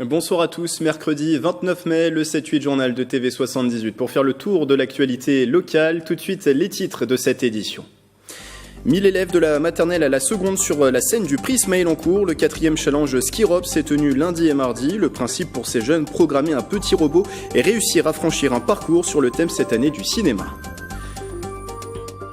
Bonsoir à tous, mercredi 29 mai, le 7-8 journal de TV78 pour faire le tour de l'actualité locale. Tout de suite, les titres de cette édition. 1000 élèves de la maternelle à la seconde sur la scène du Prisme à Élancourt. Le 4e challenge Skirob s'est tenu lundi et mardi. Le principe pour ces jeunes, programmer un petit robot et réussir à franchir un parcours sur le thème cette année du cinéma.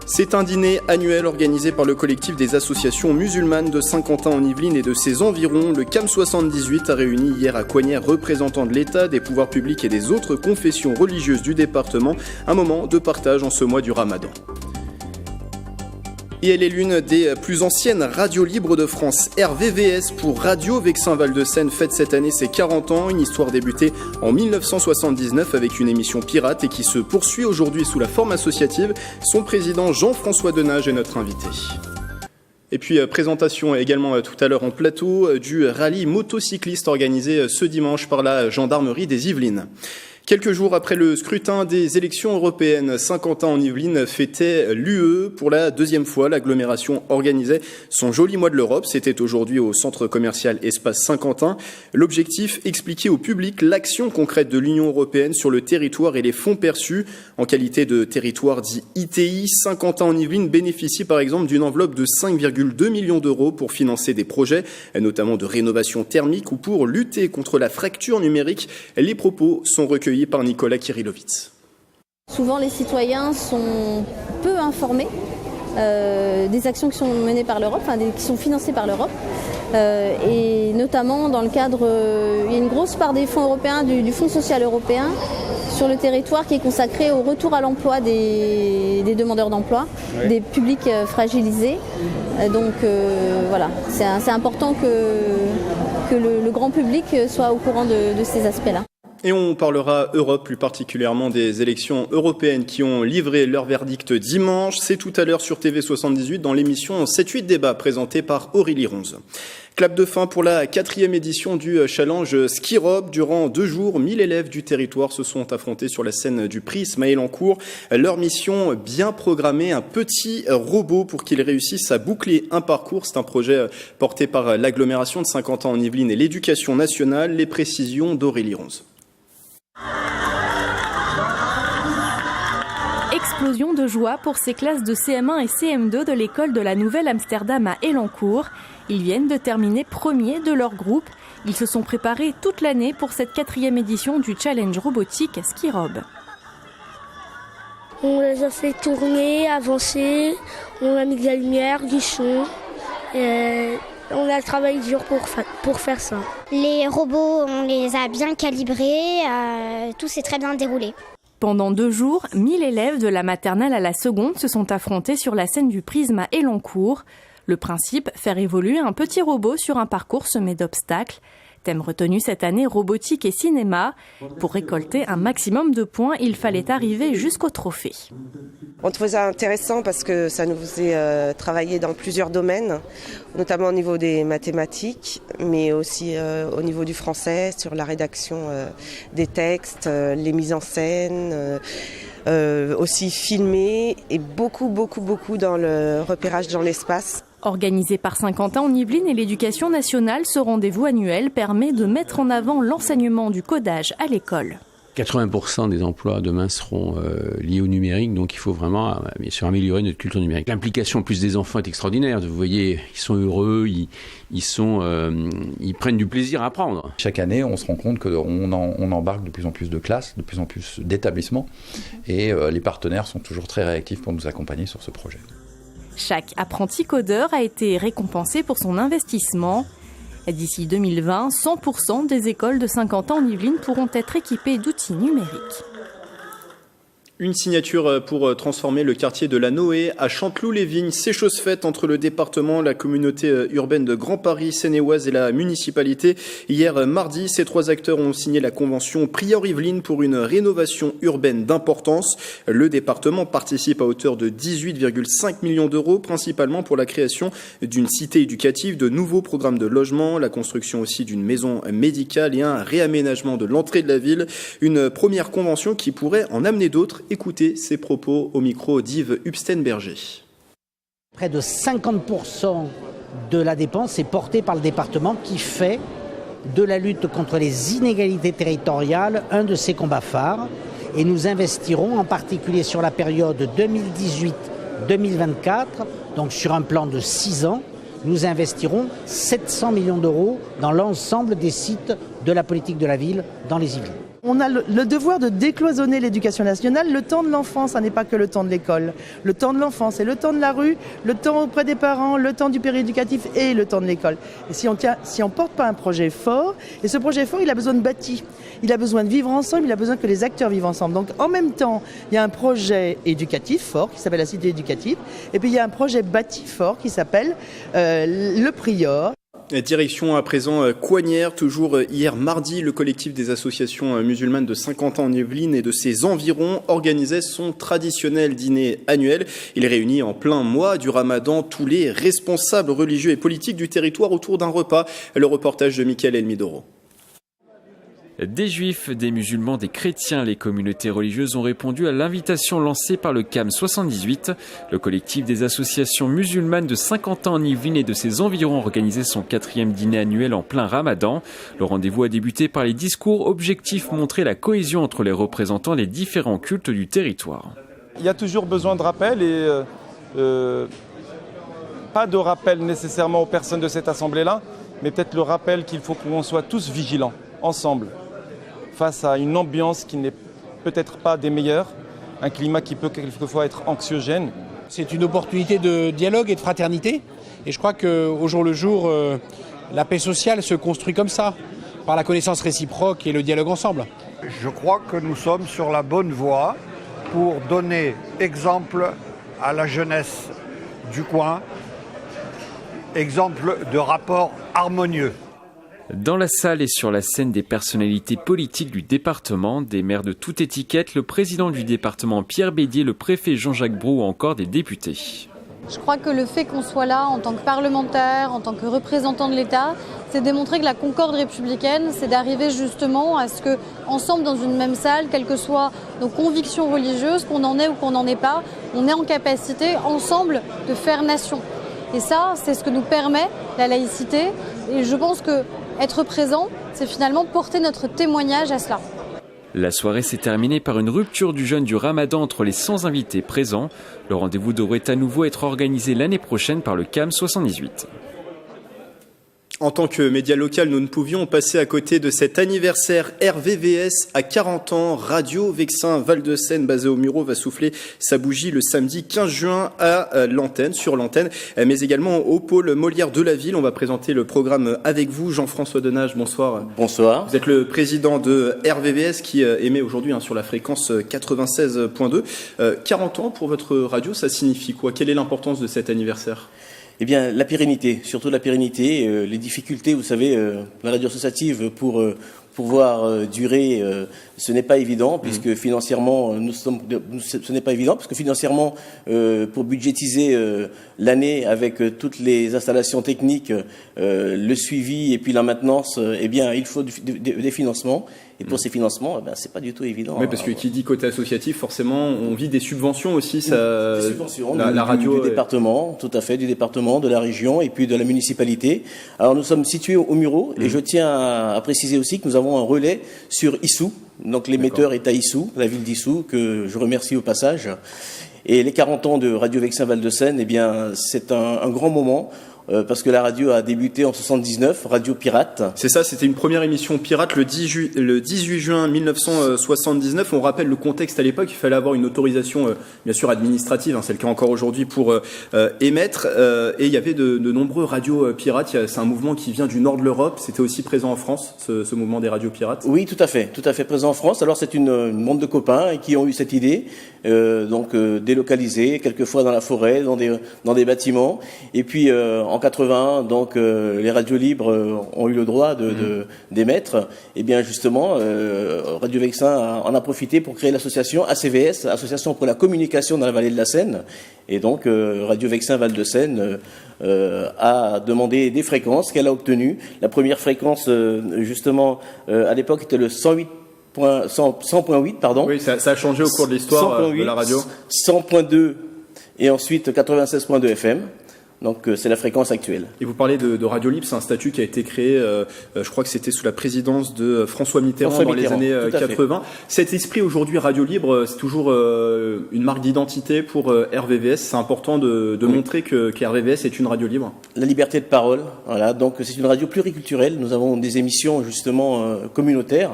C'est un dîner annuel organisé par le collectif des associations musulmanes de Saint-Quentin en Yvelines et de ses environs. Le CAM 78 a réuni hier à Coignères représentants de l'État, des pouvoirs publics et des autres confessions religieuses du département. Un moment de partage en ce mois du Ramadan. Et elle est l'une des plus anciennes radios libres de France. RVVS pour Radio Vexin Val-de-Seine fête cette année ses 40 ans. Une histoire débutée en 1979 avec une émission pirate et qui se poursuit aujourd'hui sous la forme associative. Son président Jean-François Denage est notre invité. Et puis présentation également tout à l'heure en plateau du rallye motocycliste organisé ce dimanche par la gendarmerie des Yvelines. Quelques jours après le scrutin des élections européennes, Saint-Quentin en Yvelines fêtait l'UE. Pour la deuxième fois, l'agglomération organisait son joli mois de l'Europe. C'était aujourd'hui au centre commercial Espace Saint-Quentin. L'objectif, expliquer au public l'action concrète de l'Union européenne sur le territoire et les fonds perçus. En qualité de territoire dit ITI, Saint-Quentin en Yvelines bénéficie par exemple d'une enveloppe de 5,2 millions d'euros pour financer des projets, notamment de rénovation thermique ou pour lutter contre la fracture numérique. Les propos sont recueillis par Nicolas Kirillovitz. Souvent les citoyens sont peu informés des actions qui sont menées par l'Europe, qui sont financées par l'Europe. Et notamment dans le cadre, il y a une grosse part des fonds européens, du Fonds social européen, sur le territoire qui est consacré au retour à l'emploi des demandeurs d'emploi, des publics fragilisés. Donc voilà, c'est important que le grand public soit au courant de ces aspects-là. Et on parlera Europe, plus particulièrement des élections européennes qui ont livré leur verdict dimanche. C'est tout à l'heure sur TV78 dans l'émission 7-8 débat présentée par Aurélie Ronze. Clap de fin pour la 4e édition du challenge Skirob. Durant 2 jours, 1000 élèves du territoire se sont affrontés sur la scène du Prisme à Élancourt. Leur mission, bien programmer un petit robot pour qu'il réussisse à boucler un parcours. C'est un projet porté par l'agglomération de Saint-Quentin en Yvelines et l'éducation nationale. Les précisions d'Aurélie Ronze. Explosion de joie pour ces classes de CM1 et CM2 de l'école de la Nouvelle-Amsterdam à Élancourt. Ils viennent de terminer premier de leur groupe. Ils se sont préparés toute l'année pour cette 4e édition du challenge robotique Skirob. On les a fait tourner, avancer, on a mis de la lumière, du son. On a travaillé dur pour faire ça. Les robots, on les a bien calibrés, tout s'est très bien déroulé. Pendant 2 jours, 1000 élèves de la maternelle à la seconde se sont affrontés sur la scène du Prisme à Élancourt. Le principe, faire évoluer un petit robot sur un parcours semé d'obstacles. Thème retenu cette année, robotique et cinéma. Pour récolter un maximum de points, il fallait arriver jusqu'au trophée. On trouvait ça intéressant parce que ça nous faisait travailler dans plusieurs domaines, notamment au niveau des mathématiques, mais aussi au niveau du français, sur la rédaction des textes, les mises en scène, aussi filmer et beaucoup dans le repérage dans l'espace. Organisé par Saint-Quentin en Yvelines et l'Éducation nationale, ce rendez-vous annuel permet de mettre en avant l'enseignement du codage à l'école. 80% des emplois demain seront liés au numérique, donc il faut vraiment bien sûr améliorer notre culture numérique. L'implication plus des enfants est extraordinaire. Vous voyez, ils sont heureux, ils prennent du plaisir à apprendre. Chaque année, on se rend compte qu'on embarque de plus en plus de classes, de plus en plus d'établissements, et les partenaires sont toujours très réactifs pour nous accompagner sur ce projet. Chaque apprenti codeur a été récompensé pour son investissement. D'ici 2020, 100% des écoles de Saint-Quentin en Yvelines pourront être équipées d'outils numériques. Une signature pour transformer le quartier de la Noé à Chanteloup-les-Vignes. C'est chose faite entre le département, la communauté urbaine de Grand Paris, Seine-et-Oise et la municipalité. Hier mardi, ces 3 acteurs ont signé la convention Prior-Yvelines pour une rénovation urbaine d'importance. Le département participe à hauteur de 18,5 millions d'euros, principalement pour la création d'une cité éducative, de nouveaux programmes de logement, la construction aussi d'une maison médicale et un réaménagement de l'entrée de la ville. Une première convention qui pourrait en amener d'autres. Écoutez ces propos au micro d'Yves Hubstenberger. Près de 50% de la dépense est portée par le département qui fait de la lutte contre les inégalités territoriales un de ses combats phares. Et nous investirons en particulier sur la période 2018-2024, donc sur un plan de 6 ans, nous investirons 700 millions d'euros dans l'ensemble des sites de la politique de la ville dans les Yvelines. On a le devoir de décloisonner l'éducation nationale. Le temps de l'enfant, ça n'est pas que le temps de l'école. Le temps de l'enfant, c'est le temps de la rue, le temps auprès des parents, le temps du péréducatif et le temps de l'école. Et si on porte pas un projet fort, et ce projet fort, il a besoin de bâti. Il a besoin de vivre ensemble, il a besoin que les acteurs vivent ensemble. Donc en même temps, il y a un projet éducatif fort qui s'appelle la cité éducative, et puis il y a un projet bâti fort qui s'appelle le Prior. Direction à présent Coignères, toujours hier mardi, le collectif des associations musulmanes de Saint-Quentin-en-Yvelines et de ses environs organisait son traditionnel dîner annuel. Il réunit en plein mois du Ramadan tous les responsables religieux et politiques du territoire autour d'un repas. Le reportage de Mickaël Elmidoro. Des juifs, des musulmans, des chrétiens, les communautés religieuses ont répondu à l'invitation lancée par le CAM 78. Le collectif des associations musulmanes de Saint-Quentin-en-Yvelines et de ses environs organisait son 4e dîner annuel en plein Ramadan. Le rendez-vous a débuté par les discours objectifs montrer la cohésion entre les représentants des différents cultes du territoire. Il y a toujours besoin de rappel et pas de rappel nécessairement aux personnes de cette assemblée-là, mais peut-être le rappel qu'il faut qu'on soit tous vigilants, ensemble, face à une ambiance qui n'est peut-être pas des meilleures, un climat qui peut quelquefois être anxiogène. C'est une opportunité de dialogue et de fraternité. Et je crois qu'au jour le jour, la paix sociale se construit comme ça, par la connaissance réciproque et le dialogue ensemble. Je crois que nous sommes sur la bonne voie pour donner exemple à la jeunesse du coin, exemple de rapport harmonieux. Dans la salle et sur la scène, des personnalités politiques du département, des maires de toute étiquette, le président du département Pierre Bédier, le préfet Jean-Jacques Brault ou encore des députés. Je crois que le fait qu'on soit là en tant que parlementaire, en tant que représentant de l'État, c'est démontrer que la concorde républicaine, c'est d'arriver justement à ce que, ensemble dans une même salle, quelles que soient nos convictions religieuses, qu'on en ait ou qu'on n'en ait pas, on est en capacité, ensemble, de faire nation. Et ça, c'est ce que nous permet la laïcité. Et je pense que être présent, c'est finalement porter notre témoignage à cela. La soirée s'est terminée par une rupture du jeûne du Ramadan entre les 100 invités présents. Le rendez-vous devrait à nouveau être organisé l'année prochaine par le CAM 78. En tant que média local, nous ne pouvions passer à côté de cet anniversaire. RVVS à 40 ans. Radio Vexin Val-de-Seine, basé au Muro, va souffler sa bougie le samedi 15 juin à l'antenne, sur l'antenne, mais également au pôle Molière de la ville. On va présenter le programme avec vous. Jean-François Denage, bonsoir. Bonsoir. Vous êtes le président de RVVS qui émet aujourd'hui sur la fréquence 96.2. 40 ans pour votre radio, ça signifie quoi? Quelle est l'importance de cet anniversaire? Eh bien, la pérennité, surtout la pérennité, les difficultés, vous savez, la radio associative pour pouvoir durer, ce n'est pas évident, puisque financièrement, ce n'est pas évident, parce que financièrement, pour budgétiser l'année avec toutes les installations techniques, le suivi et puis la maintenance, eh bien, il faut des financements. Et pour ces financements, c'est pas du tout évident. Oui, parce que qui dit côté associatif, forcément, on vit des subventions aussi. Ça, des subventions la radio du département, tout à fait, du département, de la région et puis de la municipalité. Alors nous sommes situés au Muro et je tiens à préciser aussi que nous avons un relais sur Issou. Donc l'émetteur est à Issou, la ville d'Issou, que je remercie au passage. Et les 40 ans de Radio Vexin Val-de-Seine, eh bien, c'est un grand moment. Parce que la radio a débuté en 79, Radio Pirate. C'est ça, c'était une première émission pirate le 18 juin 1979. On rappelle le contexte à l'époque, il fallait avoir une autorisation, bien sûr administrative, c'est le cas encore aujourd'hui, pour émettre. Et il y avait de nombreux radios pirates. C'est un mouvement qui vient du nord de l'Europe. C'était aussi présent en France, ce mouvement des radios pirates. Oui, tout à fait présent en France. Alors c'est une bande de copains qui ont eu cette idée, délocalisée, quelquefois dans la forêt, dans des bâtiments. Et puis en 80, donc les radios libres ont eu le droit d'émettre. Et bien justement, Radio Vexin en a profité pour créer l'association ACVS, Association pour la communication dans la vallée de la Seine. Et donc Radio Vexin Val-de-Seine a demandé des fréquences qu'elle a obtenues. La première fréquence, justement, à l'époque, était le 100.8, pardon. Oui, ça a changé au cours de l'histoire de la radio. 100.2 et ensuite 96.2 FM. Donc c'est la fréquence actuelle. Et vous parlez de Radio Libre, c'est un statut qui a été créé, je crois que c'était sous la présidence de François Mitterrand dans les années 80. Cet esprit aujourd'hui Radio Libre, c'est toujours une marque d'identité pour RVVS. C'est important de montrer que RVVS est une radio libre. La liberté de parole, voilà. Donc c'est une radio pluriculturelle. Nous avons des émissions justement communautaires,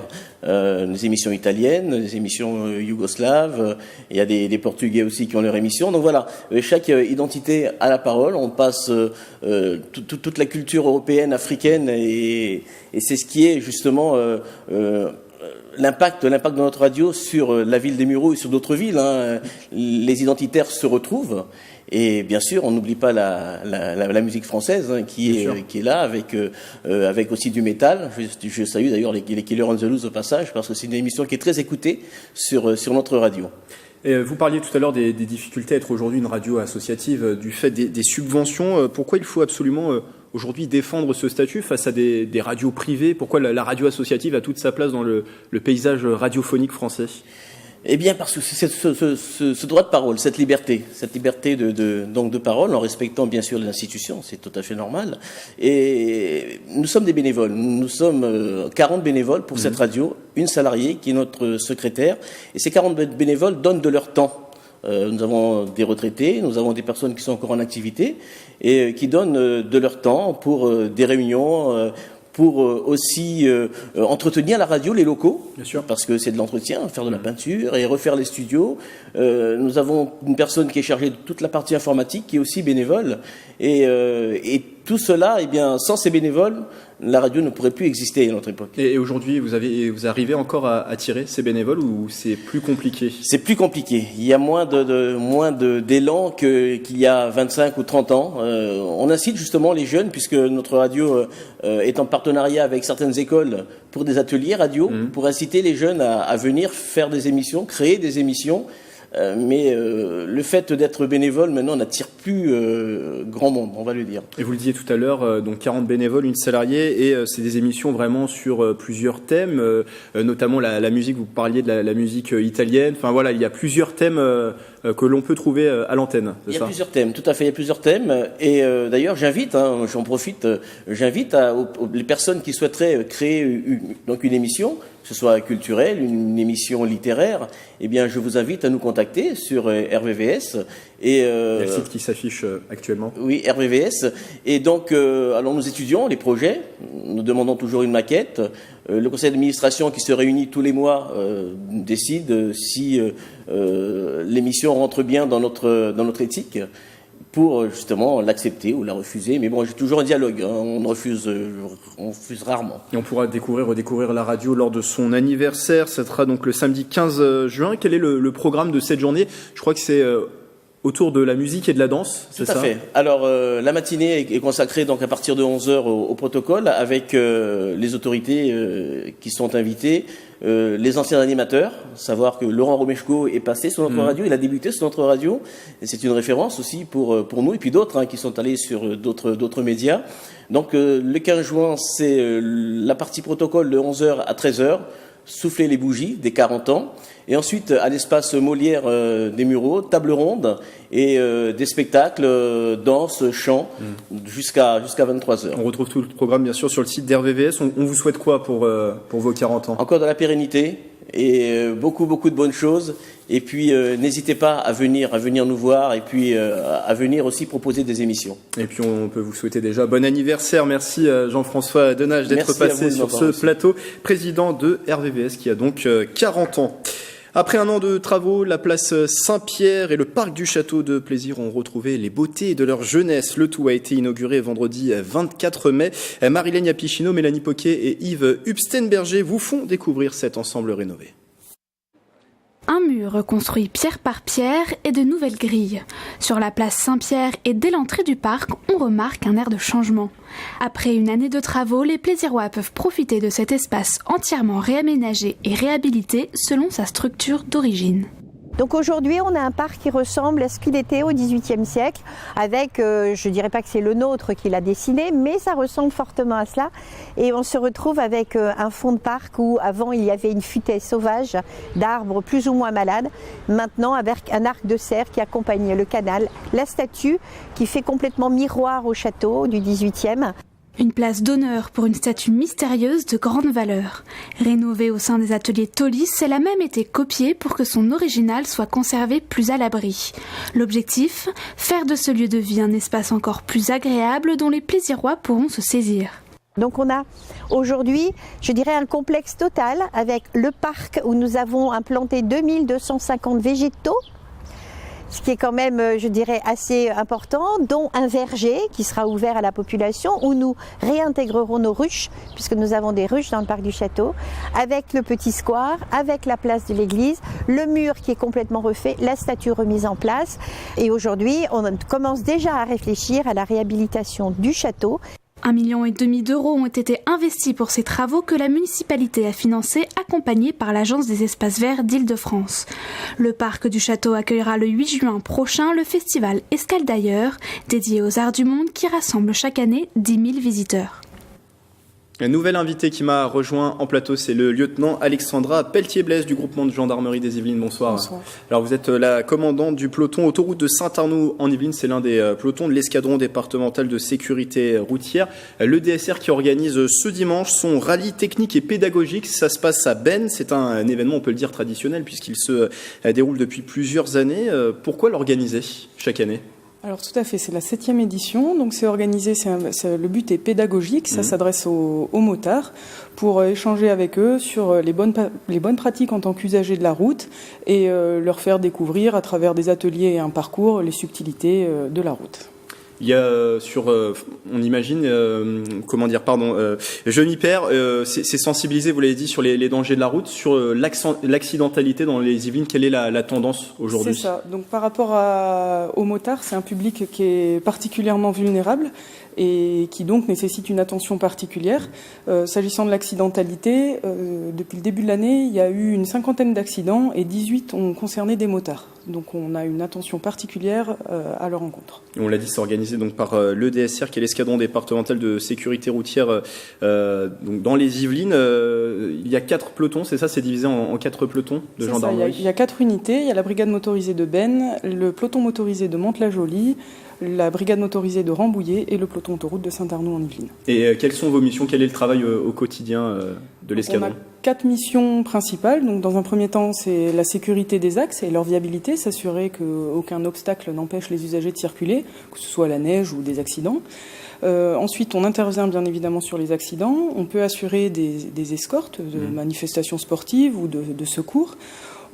des émissions italiennes, des émissions yougoslaves. Il y a des Portugais aussi qui ont leur émission. Donc voilà, chaque identité a la parole. On passe toute la culture européenne, africaine, et c'est ce qui est justement l'impact de notre radio sur la ville des Mureaux et sur d'autres villes. Les identitaires se retrouvent. Et bien sûr, on n'oublie pas la musique française qui est là avec aussi du métal. Je salue d'ailleurs les Killers on the Loose au passage parce que c'est une émission qui est très écoutée sur notre radio. Et vous parliez tout à l'heure des difficultés à être aujourd'hui une radio associative du fait des subventions. Pourquoi il faut absolument aujourd'hui défendre ce statut face à des radios privées? Pourquoi la radio associative a toute sa place dans le paysage radiophonique français? Eh bien, parce que c'est ce droit de parole, cette liberté de parole, en respectant bien sûr les institutions, c'est tout à fait normal. Et nous sommes des bénévoles. Nous sommes 40 bénévoles pour cette radio, une salariée qui est notre secrétaire. Et ces 40 bénévoles donnent de leur temps. Nous avons des retraités, nous avons des personnes qui sont encore en activité et qui donnent de leur temps pour des réunions. Pour aussi entretenir la radio, les locaux, bien sûr, parce que c'est de l'entretien, faire de la peinture et refaire les studios. Nous avons une personne qui est chargée de toute la partie informatique, qui est aussi bénévole. Et tout cela, eh bien, sans ces bénévoles, la radio ne pourrait plus exister à notre époque. Et aujourd'hui, vous arrivez encore à attirer ces bénévoles ou c'est plus compliqué? C'est plus compliqué. Il y a moins d'élan qu'il y a 25 ou 30 ans. On incite justement les jeunes, puisque notre radio est en partenariat avec certaines écoles pour des ateliers radio, pour inciter les jeunes à venir faire des émissions, créer des émissions. Mais le fait d'être bénévole, maintenant, n'attire plus grand monde, on va le dire. Et vous le disiez tout à l'heure, donc 40 bénévoles, une salariée, et c'est des émissions vraiment sur plusieurs thèmes, notamment la musique, vous parliez de la musique italienne, enfin voilà, il y a plusieurs thèmes que l'on peut trouver à l'antenne. Il y a plusieurs thèmes, tout à fait, il y a plusieurs thèmes, et d'ailleurs j'invite, j'en profite, j'invite les personnes qui souhaiteraient créer une émission, que ce soit culturelle, une émission littéraire, eh bien, je vous invite à nous contacter sur RVVS. Et, il y a le site qui s'affiche actuellement. Oui, RVVS. Et donc, alors nous étudions les projets, nous demandons toujours une maquette. Le conseil d'administration qui se réunit tous les mois décide si l'émission rentre bien dans notre éthique, pour justement l'accepter ou la refuser. Mais bon, j'ai toujours un dialogue, on refuse rarement. Et on pourra redécouvrir la radio lors de son anniversaire. Ça sera donc le samedi 15 juin. Quel est le programme de cette journée? Je crois que c'est autour de la musique et de la danse, c'est ça? Tout à fait. Alors, la matinée est consacrée donc à partir de 11h au protocole avec les autorités qui sont invitées. Les anciens animateurs, savoir que Laurent Romeshko est passé sur notre radio, il a débuté sur notre radio, et c'est une référence aussi pour nous, et puis d'autres qui sont allés sur d'autres médias. Donc le 15 juin, c'est la partie protocole de 11h à 13h, souffler les bougies des 40 ans, et ensuite à l'espace Molière des Mureaux, table ronde, et des spectacles, danse, chant, jusqu'à 23h. On retrouve tout le programme bien sûr sur le site d'RVVS. On vous souhaite quoi pour vos 40 ans? Encore de la pérennité et beaucoup de bonnes choses. Et puis n'hésitez pas à venir nous voir et puis à venir aussi proposer des émissions. Et puis on peut vous souhaiter déjà bon anniversaire. Merci Jean-François Denage d'être passé sur ce plateau, président de RVVS qui a donc 40 ans. Après un an de travaux, la place Saint-Pierre et le parc du Château de Plaisir ont retrouvé les beautés de leur jeunesse. Le tout a été inauguré vendredi 24 mai. Marilène Yapichino, Mélanie Poquet et Yves Hubstenberger vous font découvrir cet ensemble rénové. Un mur reconstruit pierre par pierre et de nouvelles grilles. Sur la place Saint-Pierre et dès l'entrée du parc, on remarque un air de changement. Après une année de travaux, les Plaisirois peuvent profiter de cet espace entièrement réaménagé et réhabilité selon sa structure d'origine. Donc aujourd'hui, on a un parc qui ressemble à ce qu'il était au XVIIIe siècle, avec, je ne dirais pas que c'est le nôtre qui l'a dessiné, mais ça ressemble fortement à cela. Et on se retrouve avec un fond de parc où avant il y avait une futaie sauvage d'arbres plus ou moins malades. Maintenant, avec un arc de cerf qui accompagne le canal, la statue qui fait complètement miroir au château du XVIIIe. Une place d'honneur pour une statue mystérieuse de grande valeur. Rénovée au sein des ateliers Taulis, elle a même été copiée pour que son original soit conservé plus à l'abri. L'objectif, faire de ce lieu de vie un espace encore plus agréable dont les plaisirois pourront se saisir. Donc on a aujourd'hui, je dirais, un complexe total avec le parc où nous avons implanté 2250 végétaux, ce qui est quand même, je dirais, assez important, dont un verger qui sera ouvert à la population, où nous réintégrerons nos ruches, puisque nous avons des ruches dans le parc du château, avec le petit square, avec la place de l'église, le mur qui est complètement refait, la statue remise en place. Et aujourd'hui, on commence déjà à réfléchir à la réhabilitation du château. 1,5 million d'euros ont été investis pour ces travaux que la municipalité a financés, accompagnés par l'Agence des espaces verts d'Île-de-France. Le parc du château accueillera le 8 juin prochain le festival Escale d'ailleurs, dédié aux arts du monde qui rassemble chaque année 10 000 visiteurs. Un nouvel invité qui m'a rejoint en plateau, c'est le lieutenant Alexandra Pelletier-Blaise du groupement de gendarmerie des Yvelines. Bonsoir. Bonsoir. Alors vous êtes la commandante du peloton autoroute de Saint-Arnoult en Yvelines. C'est l'un des pelotons de l'escadron départemental de sécurité routière. Le DSR qui organise ce dimanche son rallye technique et pédagogique. Ça se passe à Bennes. C'est un événement, on peut le dire, traditionnel puisqu'il se déroule depuis plusieurs années. Pourquoi l'organiser chaque année ? Alors tout à fait, c'est la 7e édition, donc c'est organisé, le but est pédagogique, ça s'adresse aux motards pour échanger avec eux sur les bonnes pratiques en tant qu'usagers de la route et leur faire découvrir à travers des ateliers et un parcours les subtilités de la route. Il y a on imagine, je m'y perds, c'est sensibiliser, vous l'avez dit, sur les dangers de la route, sur l'accidentalité dans les Yvelines. Quelle est la tendance aujourd'hui ? C'est ça. Donc par rapport aux motards, c'est un public qui est particulièrement vulnérable et qui donc nécessite une attention particulière. S'agissant de l'accidentalité, depuis le début de l'année, il y a eu une 50aine d'accidents et 18 ont concerné des motards. Donc on a une attention particulière à leur encontre. On l'a dit, c'est organisé donc par le DSR, qui est l'escadron départemental de sécurité routière donc dans les Yvelines. Il y a 4 pelotons, c'est ça, c'est divisé en 4 pelotons de gendarmerie. Il y a 4 unités, il y a la brigade motorisée de Bennes, le peloton motorisé de Mantes-la-Jolie, la brigade motorisée de Rambouillet et le peloton autoroute de Saint-Arnoult en Yvelines. Et quelles sont vos missions ? Quel est le travail au quotidien de l'escadron ? On a 4 missions principales. Donc, dans un premier temps, c'est la sécurité des axes et leur viabilité, s'assurer qu'aucun obstacle n'empêche les usagers de circuler, que ce soit la neige ou des accidents. Ensuite, on intervient bien évidemment sur les accidents. On peut assurer des escortes de manifestations sportives ou de secours.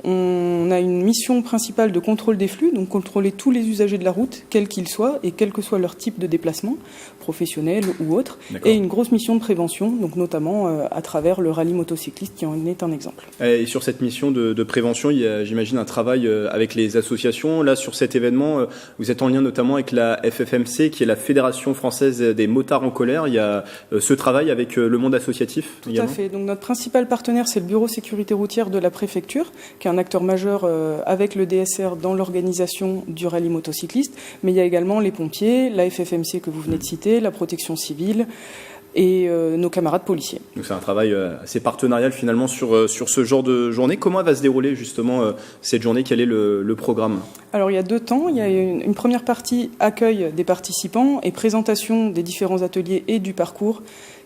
On a une mission principale de contrôle des flux, donc contrôler tous les usagers de la route, quels qu'ils soient et quel que soit leur type de déplacement, professionnel ou autre. Et une grosse mission de prévention, donc notamment à travers le rallye motocycliste qui en est un exemple. Et sur cette mission de prévention, il y a, j'imagine, un travail avec les associations. Là, sur cet événement, vous êtes en lien notamment avec la FFMC, qui est la Fédération française des motards en colère. Il y a ce travail avec le monde associatif également. Tout à fait. Donc notre principal partenaire, c'est le Bureau sécurité routière de la préfecture, qui est un acteur majeur avec le DSR dans l'organisation du rallye motocycliste, mais il y a également les pompiers, la FFMC que vous venez de citer, la protection civile et nos camarades policiers. Donc c'est un travail assez partenarial finalement sur ce genre de journée. Comment va se dérouler justement cette journée ? Quel est le programme ? Alors il y a 2 temps. Il y a une première partie accueil des participants et présentation des différents ateliers et du parcours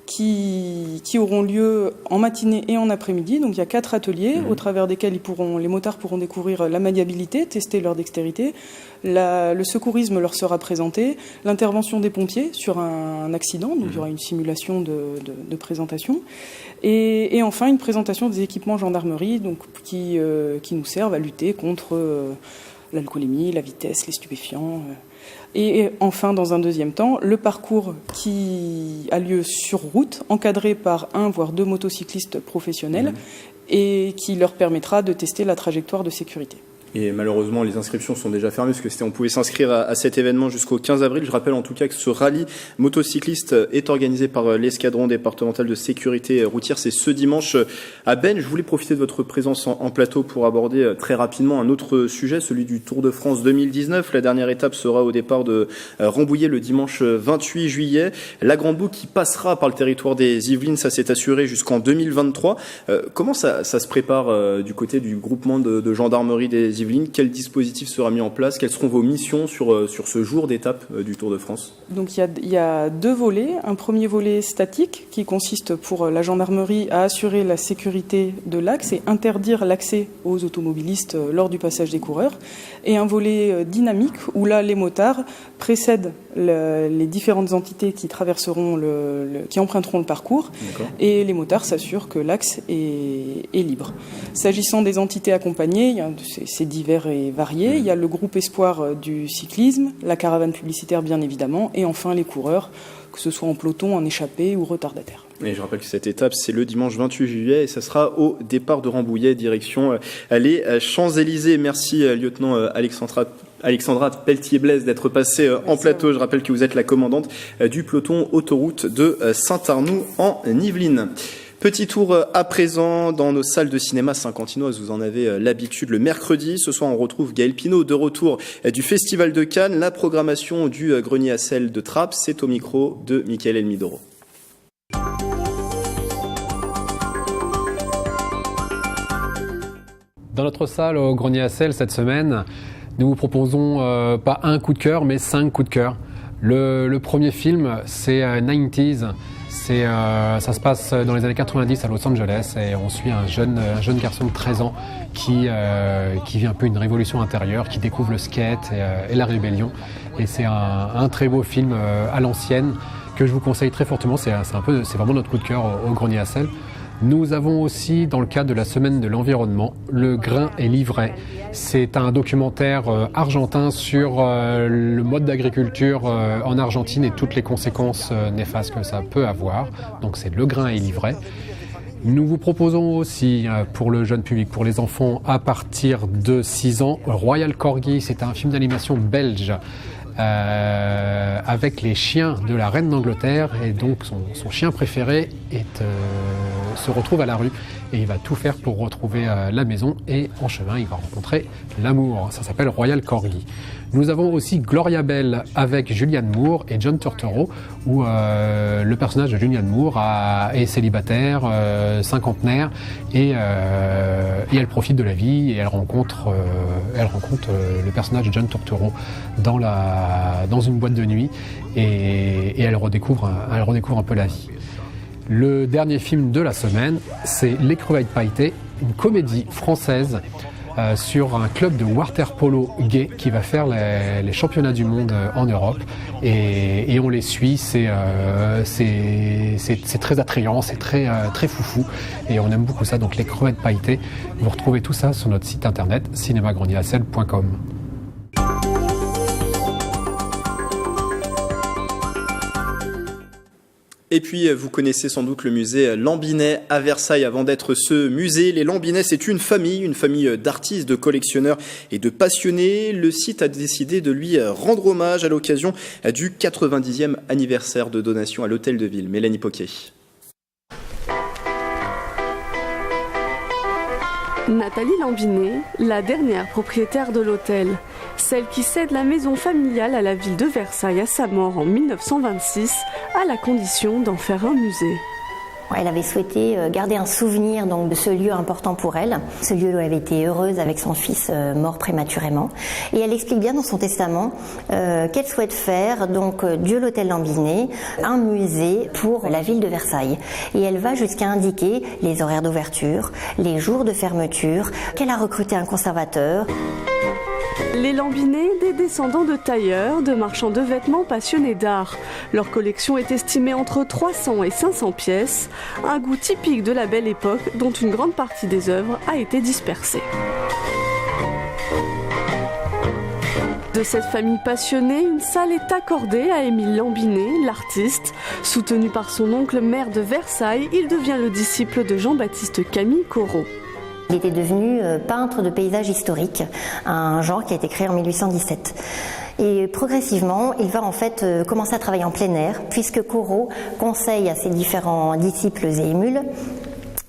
qui auront lieu en matinée et en après-midi. Donc il y a 4 ateliers au travers desquels les motards pourront découvrir la maniabilité, tester leur dextérité. Le secourisme leur sera présenté, l'intervention des pompiers sur un accident, donc il y aura une simulation de présentation. Et enfin une présentation des équipements gendarmerie donc, qui nous servent à lutter contre l'alcoolémie, la vitesse, les stupéfiants. Et enfin, dans un deuxième temps, le parcours qui a lieu sur route, encadré par 1 voire 2 motocyclistes professionnels et qui leur permettra de tester la trajectoire de sécurité. Et malheureusement, les inscriptions sont déjà fermées parce que on pouvait s'inscrire à cet événement jusqu'au 15 avril. Je rappelle en tout cas que ce rallye motocycliste est organisé par l'escadron départemental de sécurité routière. C'est ce dimanche à Benne. Je voulais profiter de votre présence en plateau pour aborder très rapidement un autre sujet, celui du Tour de France 2019. La dernière étape sera au départ de Rambouillet le dimanche 28 juillet. La grande boucle qui passera par le territoire des Yvelines, ça s'est assuré jusqu'en 2023. Comment ça se prépare du côté du groupement de gendarmerie des Yvelines? Quel dispositif sera mis en place? Quelles seront vos missions sur ce jour d'étape du Tour de France? Donc il y a 2 volets. Un premier volet statique qui consiste pour la gendarmerie à assurer la sécurité de l'axe et interdire l'accès aux automobilistes lors du passage des coureurs. Et un volet dynamique où là les motards précèdent les différentes entités qui traverseront qui emprunteront le parcours. D'accord. Et les motards s'assurent que l'axe est libre. S'agissant des entités accompagnées, c'est divers et variés. Il y a le groupe Espoir du cyclisme, la caravane publicitaire bien évidemment, et enfin les coureurs, que ce soit en peloton, en échappée ou retardataire. Et je rappelle que cette étape, c'est le dimanche 28 juillet et ça sera au départ de Rambouillet, direction les Champs-Élysées. Merci, lieutenant Alexandra Pelletier-Blaise d'être passée en plateau. Je rappelle que vous êtes la commandante du peloton autoroute de Saint-Arnoux en Yvelines. Petit tour à présent dans nos salles de cinéma saint-quentinoises. Vous en avez l'habitude le mercredi. Ce soir, on retrouve Gaël Pinault de retour du Festival de Cannes. La programmation du Grenier à sel de Trappes, c'est au micro de Michael Elmidoro. Dans notre salle au Grenier à sel cette semaine, nous vous proposons pas un coup de cœur, mais 5 coups de cœur. Le premier film, c'est 90s. Ça se passe dans les années 90 à Los Angeles et on suit un jeune garçon de 13 ans qui vit un peu une révolution intérieure, qui découvre le skate et la rébellion. Et c'est un très beau film à l'ancienne que je vous conseille très fortement. C'est vraiment notre coup de cœur au Grenier à sel. Nous avons aussi, dans le cadre de la semaine de l'environnement, Le grain et l'ivraie. C'est un documentaire argentin sur le mode d'agriculture en Argentine et toutes les conséquences néfastes que ça peut avoir. Donc c'est Le grain et l'ivraie. Nous vous proposons aussi, pour le jeune public, pour les enfants à partir de 6 ans, Royal Corgi. C'est un film d'animation belge. Avec les chiens de la reine d'Angleterre, et donc son chien préféré se retrouve à la rue et il va tout faire pour retrouver la maison, et en chemin il va rencontrer l'amour. Ça s'appelle Royal Corgi. Nous avons aussi Gloria Bell avec Julianne Moore et John Turturro, où le personnage de Julianne Moore est célibataire, cinquantenaire, et elle profite de la vie et elle rencontre le personnage de John Turturro dans une boîte de nuit, et elle redécouvre un peu la vie. Le dernier film de la semaine, c'est Les Crevettes Pailletées, une comédie française sur un club de water polo gay qui va faire les championnats du monde en Europe, et on les suit. C'est très attrayant, c'est très foufou, et on aime beaucoup ça. Donc Les Crevettes Pailletées, vous retrouvez tout ça sur notre site internet cinémagrenier-à-sel.com. Et puis, vous connaissez sans doute le musée Lambinet à Versailles. Avant d'être ce musée, les Lambinet, c'est une famille d'artistes, de collectionneurs et de passionnés. Le site a décidé de lui rendre hommage à l'occasion du 90e anniversaire de donation à l'Hôtel de Ville. Mélanie Poquet. Nathalie Lambinet, la dernière propriétaire de l'hôtel, celle qui cède la maison familiale à la ville de Versailles à sa mort en 1926, à la condition d'en faire un musée. Elle avait souhaité garder un souvenir donc, de ce lieu important pour elle, ce lieu où elle avait été heureuse avec son fils mort prématurément. Et elle explique bien dans son testament qu'elle souhaite faire donc de l'hôtel Lambinet un musée pour la ville de Versailles. Et elle va jusqu'à indiquer les horaires d'ouverture, les jours de fermeture, qu'elle a recruté un conservateur. Les Lambinet, des descendants de tailleurs, de marchands de vêtements passionnés d'art. Leur collection est estimée entre 300 et 500 pièces, un goût typique de la belle époque dont une grande partie des œuvres a été dispersée. De cette famille passionnée, une salle est accordée à Émile Lambinet, l'artiste. Soutenu par son oncle maire de Versailles, il devient le disciple de Jean-Baptiste Camille Corot. Il était devenu peintre de paysages historiques, un genre qui a été créé en 1817. Et progressivement, il va en fait commencer à travailler en plein air, puisque Corot conseille à ses différents disciples et émules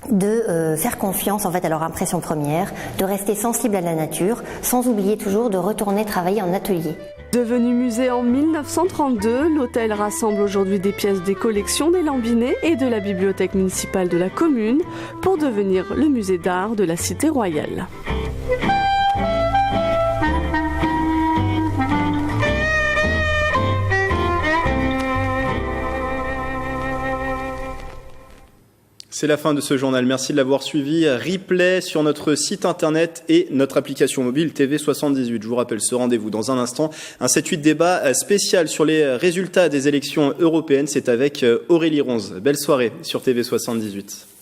de faire confiance en fait à leur impression première, de rester sensible à la nature, sans oublier toujours de retourner travailler en atelier. Devenu musée en 1932, l'hôtel rassemble aujourd'hui des pièces des collections des Lambinais et de la bibliothèque municipale de la commune pour devenir le musée d'art de la Cité royale. C'est la fin de ce journal. Merci de l'avoir suivi. Replay sur notre site internet et notre application mobile TV78. Je vous rappelle ce rendez-vous dans un instant. Un 7-8 débat spécial sur les résultats des élections européennes. C'est avec Aurélie Ronze. Belle soirée sur TV78.